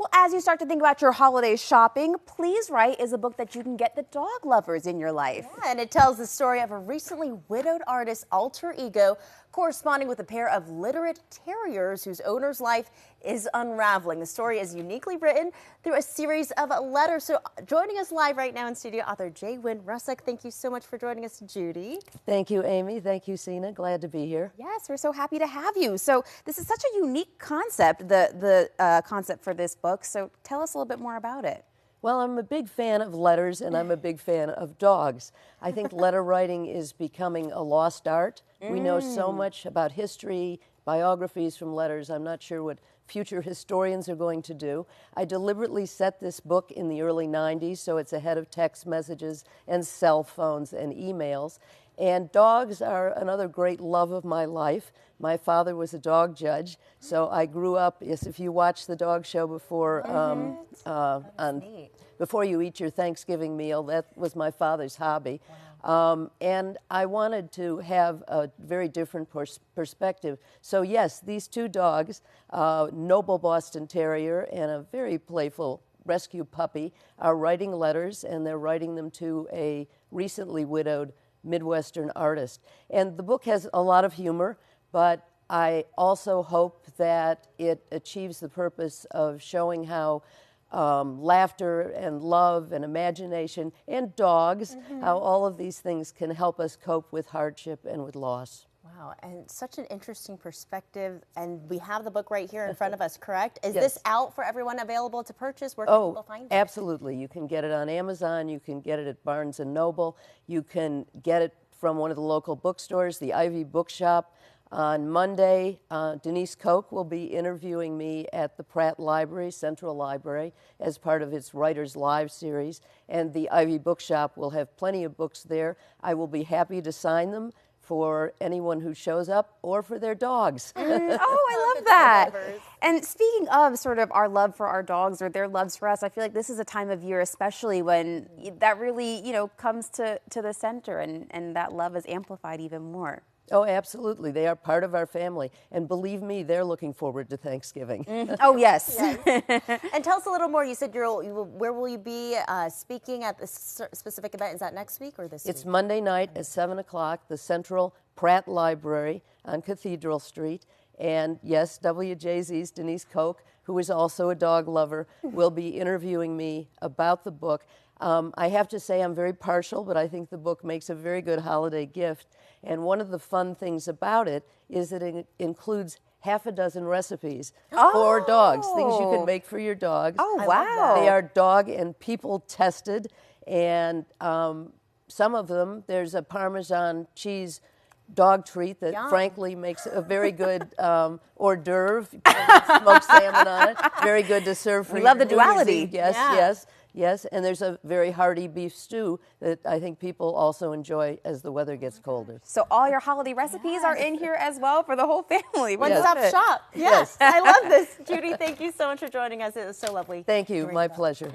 Well, as you start to think about your holiday shopping, Please Write is a book that you can get the dog lovers in your life. Yeah, and it tells the story of a recently widowed artist's alter ego corresponding with a pair of literate terriers whose owner's life is unraveling. The story is uniquely written through a series of letters. So joining us live right now in studio, author Judy Rousuck. Thank you so much for joining us, Judy. Thank you, Amy. Thank you, Sina. Glad to be here. Yes, we're so happy to have you. So this is such a unique concept, the concept for this book. So tell us a little bit more about it. Well, I'm a big fan of letters, and I'm a big fan of dogs. I think letter writing is becoming a lost art. We know so much about history, biographies from letters. I'm not sure what future historians are going to do. I deliberately set this book in the early 90s, so it's ahead of text messages and cell phones and emails. And dogs are another great love of my life. My father was a dog judge, so I grew up, yes, if you watch the dog show before, before you eat your Thanksgiving meal, that was my father's hobby. Wow. And I wanted to have a very different perspective. So yes, these two dogs, noble Boston Terrier and a very playful rescue puppy, are writing letters, and they're writing them to a recently widowed Midwestern artist. And the book has a lot of humor, but I also hope that it achieves the purpose of showing how laughter and love and imagination and dogs, how all of these things can help us cope with hardship and with loss. Wow, and such an interesting perspective. And we have the book right here in front of us, correct? Is Yes. this out for everyone available to purchase? Where can people find it? Absolutely. You can get it on Amazon. You can get it at Barnes & Noble. You can get it from one of the local bookstores, the Ivy Bookshop. On Monday, Denise Koch will be interviewing me at the Pratt Library, Central Library, as part of its Writers Live series. And the Ivy Bookshop will have plenty of books there. I will be happy to sign them for anyone who shows up or for their dogs. Oh, I love that. And speaking of sort of our love for our dogs or their loves for us, I feel like this is a time of year especially when that really, comes to the center and that love is amplified even more. Oh, absolutely. They are part of our family. And believe me, they're looking forward to Thanksgiving. Oh, yes. And tell us a little more. You said where will you be speaking at this specific event? Is that next week or this week? It's Monday night at 7 o'clock, the Central Pratt Library on Cathedral Street. And yes, WJZ's Denise Koch, who is also a dog lover, will be interviewing me about the book. I have to say I'm very partial, but I think the book makes a very good holiday gift. And one of the fun things about it is that it includes half a dozen recipes for dogs, things you can make for your dogs. Oh, wow. They are dog and people tested, and some of them, there's a Parmesan cheese dog treat that frankly makes a very good hors d'oeuvre. You can smoked salmon on it. Very good to serve for We love the New Year's duality. Eve. Yes, Yeah. yes, yes. And there's a very hearty beef stew that I think people also enjoy as the weather gets colder. So all your holiday recipes are in here as well for the whole family. One-stop shop. Yes. I love this. Judy, thank you so much for joining us. It was so lovely. Thank you. My pleasure.